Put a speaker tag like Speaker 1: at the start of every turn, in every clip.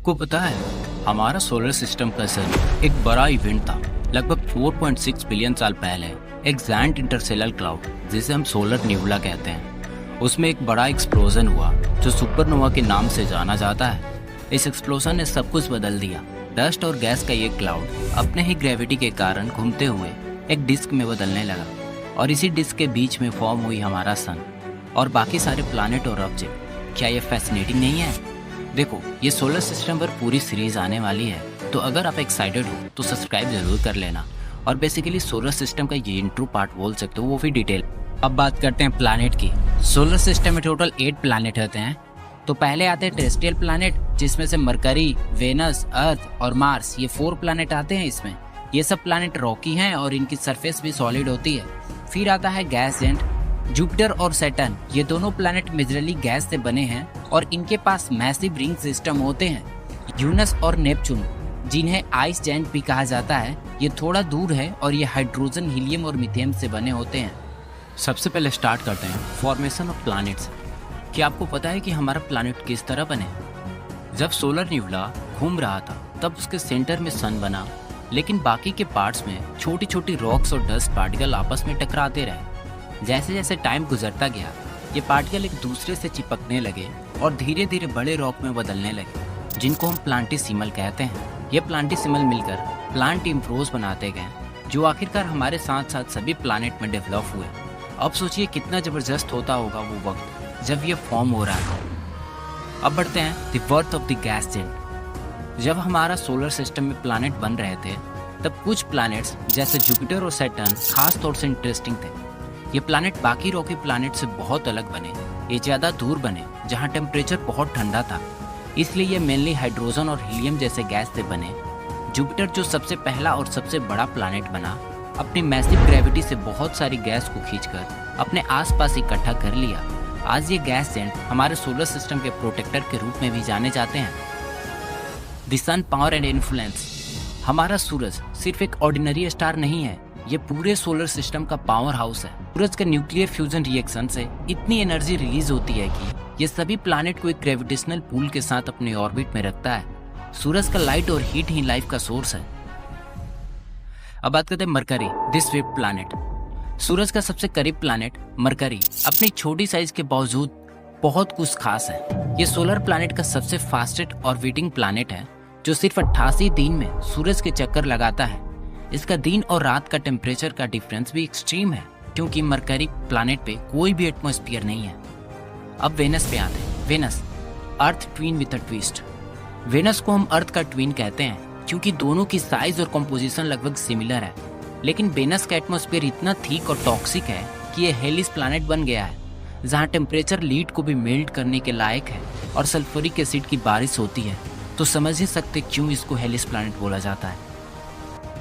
Speaker 1: आपको पता है हमारा सोलर सिस्टम का जन्म एक बड़ा इवेंट था लगभग 4.6 बिलियन साल पहले। एक जायंट इंटरस्टेलर क्लाउड जिसे हम सोलर नेबुला कहते हैं, उसमें एक बड़ा एक्सप्लोजन हुआ जो सुपरनोवा के नाम से जाना जाता है। इस एक्सप्लोजन ने सब कुछ बदल दिया। डस्ट और गैस का ये क्लाउड अपने ही ग्रेविटी के कारण घूमते हुए एक डिस्क में बदलने लगा और इसी डिस्क के बीच में फॉर्म हुई हमारा सन और बाकी सारे प्लैनेट और ऑब्जेक्ट। क्या ये फैसिनेटिंग नहीं है? देखो, ये सोलर सिस्टम पर पूरी सीरीज आने वाली है, तो अगर आप एक्साइटेड हो तो सब्सक्राइब जरूर कर लेना। और बेसिकली सोलर सिस्टम का ये इंट्रो पार्ट बोल सकते हो, वो भी डिटेल। अब बात करते हैं प्लैनेट की। सोलर सिस्टम में टोटल 8 प्लैनेट होते हैं। तो पहले आते हैं टेरेस्ट्रियल प्लैनेट, जिसमें से मरकरी, वेनस, अर्थ और मार्स, ये 4 प्लैनेट आते हैं इसमें। ये सब प्लैनेट रॉकी हैं और इनकी सरफेस भी सॉलिड होती है। फिर आता है गैस जेंट, जुपिटर और सैटर्न। ये दोनों प्लैनेट मेजरली गैस से बने हैं और इनके पास मैसिव रिंग सिस्टम होते हैं। यूरस और नेपच्यून, जिन्हें आइस जेंट भी कहा जाता है, ये थोड़ा दूर है और ये हाइड्रोजन, हीलियम और मीथेन से बने होते हैं। सबसे पहले स्टार्ट करते हैं फॉर्मेशन ऑफ प्लैनेट्स। क्या आपको पता है कि हमारा प्लैनेट किस तरह बने? जब सोलर नेबुला घूम रहा था तब उसके सेंटर में सन बना, लेकिन बाकी के पार्ट्स में छोटी छोटी रॉक्स और डस्ट पार्टिकल आपस में टकराते रहे। जैसे जैसे टाइम गुजरता गया, ये पार्टिकल एक दूसरे से चिपकने लगे और धीरे धीरे बड़े रॉक में बदलने लगे, जिनको हम प्लांटिसिमल कहते हैं। ये प्लांटिसिमल मिलकर प्लांट इम्प्रोज बनाते गए, जो आखिरकार हमारे साथ साथ सभी प्लानेट में डेवलप हुए। अब सोचिए कितना जबरदस्त होता होगा वो वक्त जब ये फॉर्म हो रहा था। अब बढ़ते हैं the birth of the gas giant. जब हमारा सोलर सिस्टम में प्लानेट बन रहे थे, तब कुछ प्लानेट्स जैसे जुपिटर और सैटर्न खास तौर से इंटरेस्टिंग थे। ये प्लैनेट बाकी रॉकी प्लैनेट से बहुत अलग बने। ये ज़्यादा दूर बने जहाँ टेम्परेचर बहुत ठंडा था, इसलिए ये मेनली हाइड्रोजन और हीलियम जैसे गैस से बने। जुपिटर, जो सबसे पहला और सबसे बड़ा प्लैनेट बना, अपनी मैसिव ग्रेविटी से बहुत सारी गैस को खींचकर अपने आसपास इकट्ठा कर लिया। आज ये गैस जेंट हमारे सोलर सिस्टम के प्रोटेक्टर के रूप में भी जाने जाते हैं। The sun power and influence. हमारा सूरज सिर्फ एक ऑर्डिनरी स्टार नहीं है, ये पूरे सोलर सिस्टम का पावर हाउस है। सूरज के न्यूक्लियर फ्यूजन रिएक्शन से इतनी एनर्जी रिलीज होती है कि ये सभी प्लैनेट को एक ग्रेविटेशनल पूल के साथ अपने ऑर्बिट में रखता है। सूरज का लाइट और हीट ही लाइफ का सोर्स है। अब बात करते हैं मरकरी, दिस स्विफ्ट प्लैनेट। सूरज का सबसे करीब प्लैनेट मरकरी अपनी छोटी साइज के बावजूद बहुत कुछ खास है। ये सोलर प्लैनेट का सबसे फास्टेस्ट ऑर्बिटिंग प्लैनेट है, जो सिर्फ 88 दिन में सूरज के चक्कर लगाता है। इसका दिन और रात का टेम्परेचर का डिफरेंस भी एक्सट्रीम है, क्योंकि मरकरी प्लैनेट पे कोई भी एटमॉस्फेयर नहीं है। अब वेनस पे आते हैं। Venus, Earth twin with a twist. Venus को हम अर्थ का ट्विन कहते हैं क्योंकि दोनों की साइज और कंपोजिशन लगभग सिमिलर है, लेकिन वेनस का एटमॉस्फेयर इतना थिक और टॉक्सिक है कि ये हेलिस प्लैनेट बन गया है, जहाँ टेम्परेचर लीड को भी मेल्ट करने के लायक है और सल्फ्यूरिक एसिड की बारिश होती है। तो समझ ही सकते क्यों इसको हेलिस प्लैनेट बोला जाता है।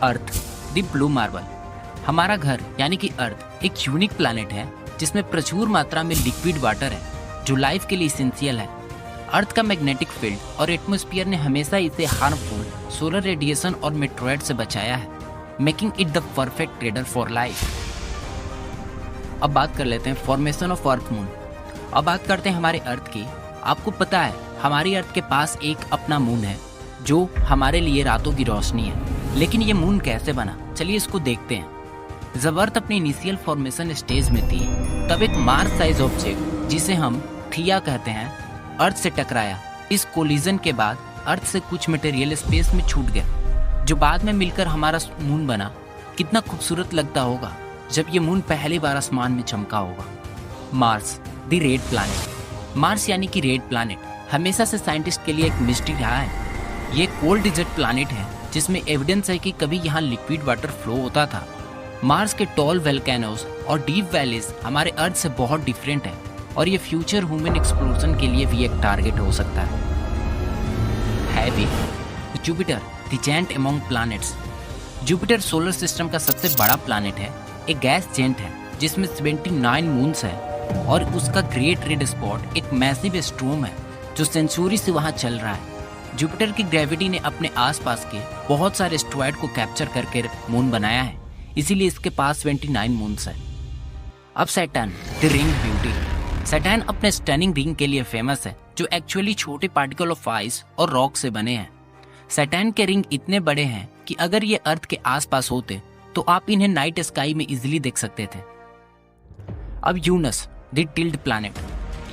Speaker 1: अर्थ, द ब्लू मार्बल। हमारा घर यानी कि अर्थ एक यूनिक प्लैनेट है जिसमें प्रचुर मात्रा में लिक्विड वाटर है, जो लाइफ के लिए इसेंशियल है। अर्थ का मैग्नेटिक फील्ड और एटमॉस्फेयर ने हमेशा इसे हार्मफुल सोलर रेडिएशन और मेट्रोइड से बचाया है, making it the perfect cradle for life. अब बात कर लेते हैं फॉर्मेशन ऑफ अर्थ मून। अब बात करते हैं हमारे अर्थ की। आपको पता है हमारी अर्थ के पास एक अपना मून है, जो हमारे लिए रातों की रोशनी है। लेकिन ये मून कैसे बना, चलिए इसको देखते हैं। जब अर्थ अपनी इनिशियल फॉर्मेशन स्टेज में थी, तब एक मार्स साइज ऑब्जेक्ट, जिसे हम थिया कहते हैं, अर्थ से टकराया। इस कोलिजन के बाद अर्थ से कुछ मटेरियल स्पेस में छूट गया, जो बाद में मिलकर हमारा मून बना। कितना खूबसूरत लगता होगा जब ये मून पहली बार आसमान में चमका होगा। Mars, the red planet. Mars यानी कि रेड प्लैनेट हमेशा से साइंटिस्ट के लिए एक मिस्ट्री रहा है। ये कोल्ड डिजर्ट प्लैनेट है जिसमें एविडेंस है कि कभी यहाँ लिक्विड वाटर फ्लो होता था। मार्स के टॉल वोल्केनोज और डीप वैलीज हमारे अर्थ से बहुत डिफरेंट है, और ये फ्यूचर ह्यूमन एक्सप्लोजन के लिए भी एक टारगेट हो सकता है भी। Jupiter, the giant among planets. Jupiter solar system का सबसे बड़ा प्लैनेट है। एक गैस जेंट है जिसमें 79 मून्स है, और उसका ग्रेट रेड स्पॉट एक मैसिव स्टॉर्म है जो सेंचुरी से वहाँ चल रहा है। जुपिटर की ग्रेविटी ने अपने आसपास के बहुत सारे एस्टेरॉयड को कैप्चर करके मून बनाया है, इसीलिए इसके पास 29 मून्स है। अब Saturn, the ring beauty. Saturn अपने स्टनिंग रिंग के लिए फेमस है, जो एक्चुअली छोटे पार्टिकल ऑफ आइस और रॉक से बने हैं। सैटर्न के रिंग इतने बड़े हैं कि अगर ये अर्थ के आसपास होते तो आप इन्हें नाइट स्काई में इजीली देख सकते थे। अब Uranus, the tilt planet.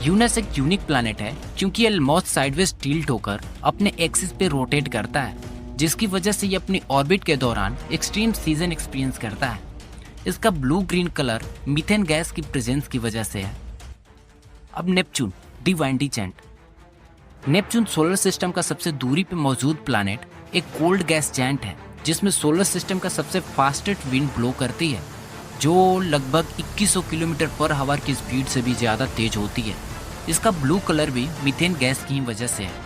Speaker 1: Uranus एक यूनिक प्लैनेट है क्योंकि ये ऑलमोस्ट साइडवेज टिल्ट होकर अपने एक्सिस पे रोटेट करता है, जिसकी वजह से ये अपनी ऑर्बिट के दौरान एक्सट्रीम सीजन एक्सपीरियंस करता है। इसका blue green colour methane gas की प्रेजेंस की वजह से है। अब Neptune, the windy giant. Neptune solar system का सबसे दूरी पे मौजूद प्लैनेट एक कोल्ड गैस जेंट है, जिसमें सोलर सिस्टम का सबसे फास्टेस्ट विंड ब्लो करती है, जो लगभग 2100 किलोमीटर पर आवर की स्पीड से भी ज़्यादा तेज होती है। इसका ब्लू कलर भी मीथेन गैस की ही वजह से है।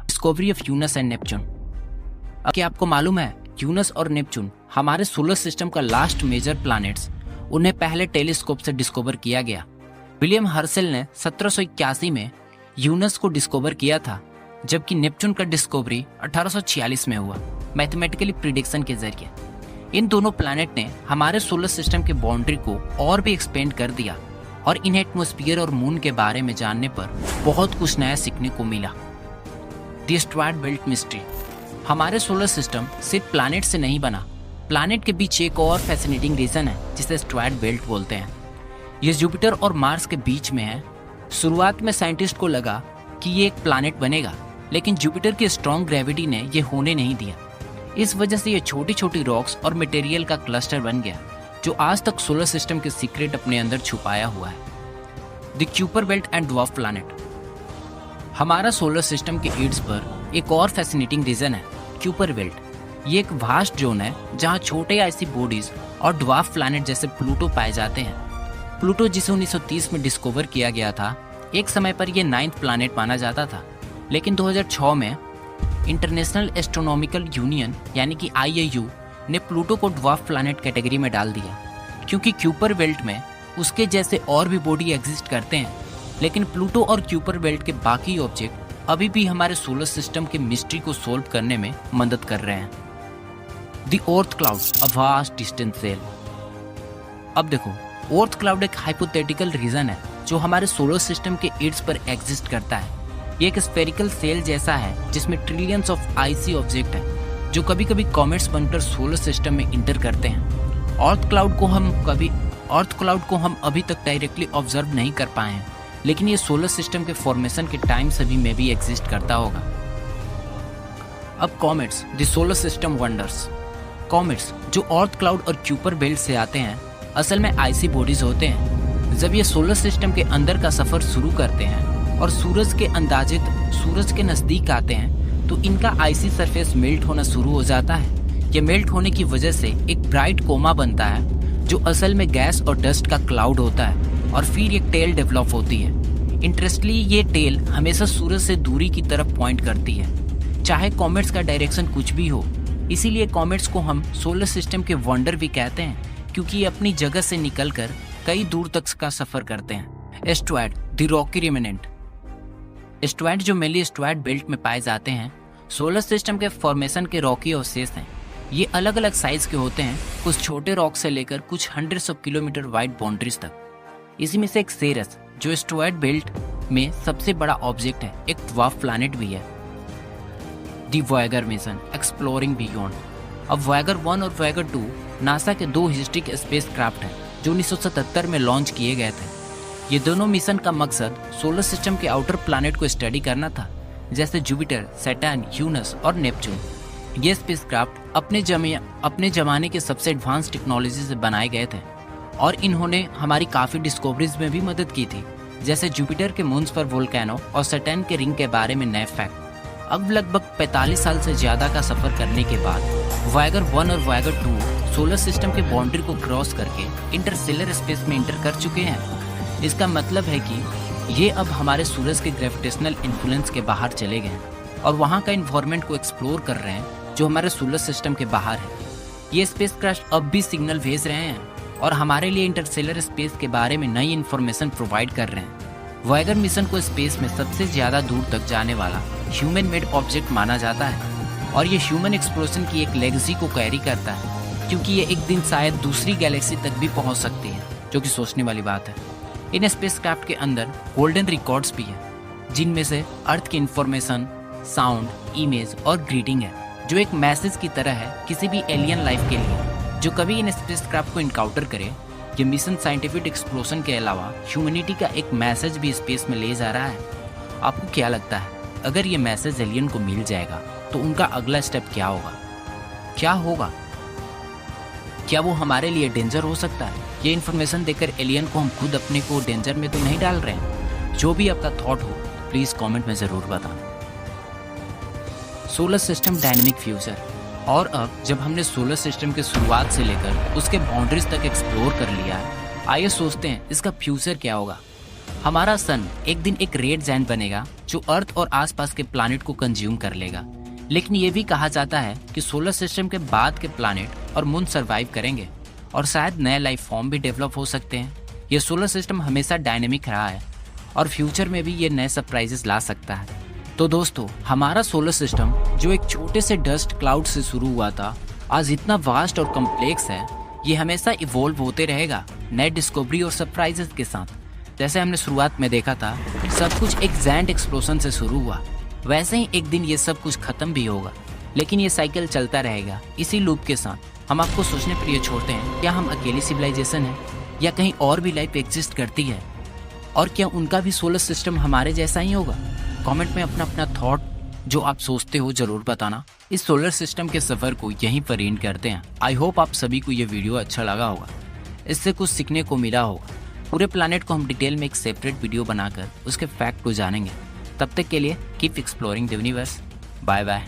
Speaker 1: Discovery of Uranus and Neptune. अब क्या आपको मालूम है, यूनस और नेपच्यून हमारे सोलर सिस्टम का लास्ट मेजर प्लैनेट्स, उन्हें पहले टेलीस्कोप से डिस्कवर किया गया। विलियम हर्सेल ने 1781 में यूनस को डिस्कवर किया था, जबकि नेपच्यून का डिस्कवरी 1846 में हुआ, मैथमेटिकली प्रिडिक्शन के जरिए। इन दोनों प्लैनेट ने हमारे सोलर सिस्टम के बाउंड्री को और भी एक्सपेंड कर दिया और इन्हें एटमॉस्फेयर और मून के बारे में जानने पर बहुत कुछ नया सीखने को मिला। The asteroid belt mystery. हमारे सोलर सिस्टम सिर्फ प्लैनेट से नहीं बना, प्लैनेट के बीच एक और फैसिनेटिंग रीजन है जिसे एस्टेरॉयड बेल्ट बोलते हैं। ये जुपिटर और मार्स के बीच में है। शुरुआत में साइंटिस्ट को लगा कि ये एक प्लैनेट बनेगा, लेकिन जुपिटर की स्ट्रॉन्ग ग्रेविटी ने ये होने नहीं दिया। इस वजह से ये छोटी छोटी रॉक्स और मटेरियल का क्लस्टर बन गया, जो आज तक सोलर सिस्टम के सीक्रेट अपने अंदर छुपाया हुआ है। The Kuiper belt and dwarf planet. हमारा सोलर सिस्टम के एड्स पर एक और फैसिनेटिंग रीजन है, क्यूपर बेल्ट। ये एक वास्ट जोन है जहाँ छोटे आइसी बॉडीज और ड्वार्फ प्लैनेट जैसे प्लूटो पाए जाते हैं। प्लूटो, जिसे 1930 में डिस्कवर किया गया था, एक समय पर यह 9th प्लैनेट माना जाता था, लेकिन 2006 में इंटरनेशनल एस्ट्रोनॉमिकल यूनियन यानी कि IAU ने प्लूटो को ड्वार्फ प्लैनेट कैटेगरी में डाल दिया, क्योंकि क्यूपर बेल्ट में उसके जैसे और भी बॉडी एग्जिस्ट करते हैं। लेकिन प्लूटो और क्यूपर बेल्ट के बाकी ऑब्जेक्ट अभी भी हमारे सोलर सिस्टम के मिस्ट्री को सोल्व करने में मदद कर रहे हैं। The Oort cloud, a vast distant shell. अब देखो, ओर्थ क्लाउड एक हाइपोथेटिकल रीजन है जो हमारे सोलर सिस्टम के एड्स पर एग्जिस्ट करता है। ये एक स्फेरिकल सेल जैसा है जिसमें ट्रिलियंस ऑफ आइसी ऑब्जेक्ट है, जो कभी कभी कॉमेट्स बनकर सोलर सिस्टम में इंटर करते हैं। अर्थ क्लाउड को हम अभी तक डायरेक्टली ऑब्जर्व नहीं कर पाए हैं, लेकिन ये सोलर सिस्टम के फॉर्मेशन के टाइम सभी में भी एग्जिस्ट करता होगा। अब comets, the solar system wonders. Comets जो अर्थ क्लाउड और क्यूपर बेल्ट से आते हैं, असल में आइसी बॉडीज होते हैं। जब ये सोलर सिस्टम के अंदर का सफर शुरू करते हैं और सूरज के नजदीक आते हैं, तो इनका आइसी सरफेस मेल्ट होना शुरू हो जाता है। ये मेल्ट होने की वजह से एक ब्राइट कोमा बनता है, जो असल में गैस और डस्ट का क्लाउड होता है, और फिर एक टेल डेवलप होती है। इंटरेस्टली, ये टेल हमेशा सूरज से दूरी की तरफ पॉइंट करती है, चाहे कॉमेट्स का डायरेक्शन कुछ भी हो। इसीलिए कॉमेट्स को हम सोलर सिस्टम के वंडर भी कहते हैं, क्योंकि ये अपनी जगह से निकलकर कई दूर तक का सफर करते हैं। Asteroid, the rocky remnant. Asteroid जो मेनली एस्टेरॉयड बेल्ट में पाए जाते हैं, सोलर सिस्टम के फॉर्मेशन के रॉकी अवशेष हैं। ये अलग अलग साइज के होते हैं, कुछ छोटे रॉक से लेकर कुछ hundreds of kilometre wide boundaries तक। इसी में से एक सेरस, जो एस्टेरॉयड बेल्ट में सबसे बड़ा ऑब्जेक्ट है, एक ड्वार्फ प्लैनेट भी है। The Voyager mission, exploring beyond. अब वॉयेगर 1 और वॉयेगर 2 नासा के 2 हिस्ट्रिक स्पेस क्राफ्ट हैं, जो 1977 में लॉन्च किए गए थे। ये दोनों मिशन का मकसद सोलर सिस्टम के आउटर प्लैनेट को स्टडी करना था, जैसे जुपिटर, सैटर्न, यूनस और नेपच्यून। ये स्पेसक्राफ्ट अपने जमाने के सबसे एडवांस टेक्नोलॉजी से बनाए गए थे, और इन्होंने हमारी काफ़ी डिस्कवरीज में भी मदद की थी, जैसे जुपिटर के मून्स पर वोल्केनो और सैटर्न के रिंग के बारे में नए फैक्ट। अब लगभग 45 साल से ज़्यादा का सफ़र करने के बाद वॉयेगर 1 और वॉयेगर 2 सोलर सिस्टम के बाउंड्री को क्रॉस करके इंटरस्टेलर स्पेस में इंटर कर चुके हैं। इसका मतलब है कि ये अब हमारे सूरज के ग्रेविटेशनल इन्फ्लुएंस के बाहर चले गए हैं और वहाँ का इन्वायरमेंट को एक्सप्लोर कर रहे हैं, जो हमारे सोलर सिस्टम के बाहर है। ये स्पेसक्राफ्ट अब भी सिग्नल भेज रहे हैं और हमारे लिए इंटरस्टेलर स्पेस के बारे में नई इन्फॉर्मेशन प्रोवाइड कर रहे हैं। वॉयेगर मिशन को स्पेस में सबसे ज़्यादा दूर तक जाने वाला ह्यूमन मेड ऑब्जेक्ट माना जाता है, और ये ह्यूमन एक्सप्लोरेशन की एक लेगेसी को कैरी करता है, क्योंकि ये एक दिन शायद दूसरी गैलेक्सी तक भी पहुंच सकती है, जो कि सोचने वाली बात है। इन स्पेसक्राफ्ट के अंदर गोल्डन रिकॉर्ड्स भी है, जिनमें से अर्थ की इंफॉर्मेशन, साउंड, इमेज और ग्रीटिंग है, जो एक मैसेज की तरह है किसी भी एलियन लाइफ के लिए जो कभी इन स्पेसक्राफ्ट को इनकाउंटर करे। ये मिशन साइंटिफिक एक्सप्लोजन के अलावा ह्यूमैनिटी का एक मैसेज भी स्पेस में ले जा रहा है। आपको क्या लगता है, अगर ये मैसेज एलियन को मिल जाएगा तो उनका अगला स्टेप क्या होगा? क्या वो हमारे लिए डेंजर हो सकता है? ये इन्फॉर्मेशन देकर एलियन को हम खुद अपने को डेंजर में तो नहीं डाल रहे हैं? जो भी आपका थॉट हो प्लीज कमेंट में जरूर बताना। Solar system dynamic future. और अब जब हमने सोलर सिस्टम के शुरुआत से लेकर उसके बाउंड्रीज तक एक्सप्लोर कर लिया है, आइए सोचते हैं इसका फ्यूचर क्या होगा। हमारा सन एक दिन एक रेड जायंट बनेगा जो अर्थ और आसपास के प्लैनेट को कंज्यूम कर लेगा। लेकिन ये भी कहा जाता है कि सोलर सिस्टम के बाद के प्लैनेट और मून सरवाइव करेंगे और शायद नए लाइफ फॉर्म भी डेवलप हो सकते हैं। ये सोलर सिस्टम हमेशा डायनेमिक रहा है और फ्यूचर में भी ये नए सरप्राइजेस ला सकता है। तो दोस्तों, हमारा सोलर सिस्टम जो एक छोटे से डस्ट क्लाउड से शुरू हुआ था, आज इतना वास्ट और कॉम्प्लेक्स है। ये हमेशा इवॉल्व होते रहेगा नए डिस्कवरी और सरप्राइजेस के साथ। जैसे हमने शुरुआत में देखा था, सब कुछ एक जायंट एक्सप्लोजन से शुरू हुआ, वैसे ही एक दिन ये सब कुछ खत्म भी होगा। लेकिन ये साइकिल चलता रहेगा इसी लूप के साथ। हम आपको सोचने पर ये छोड़ते हैं, क्या हम अकेली सिविलाइजेशन है या कहीं और भी लाइफ एग्जिस्ट करती है? और क्या उनका भी सोलर सिस्टम हमारे जैसा ही होगा? कमेंट में अपना अपना थॉट जो आप सोचते हो जरूर बताना। इस सोलर सिस्टम के सफर को यहीं पर एंड करते हैं। आई होप आप सभी को ये वीडियो अच्छा लगा होगा, इससे कुछ सीखने को मिला होगा। पूरे प्लैनेट को हम डिटेल में एक सेपरेट वीडियो बनाकर उसके फैक्ट को जानेंगे। तब तक के लिए keep exploring the universe. Bye bye.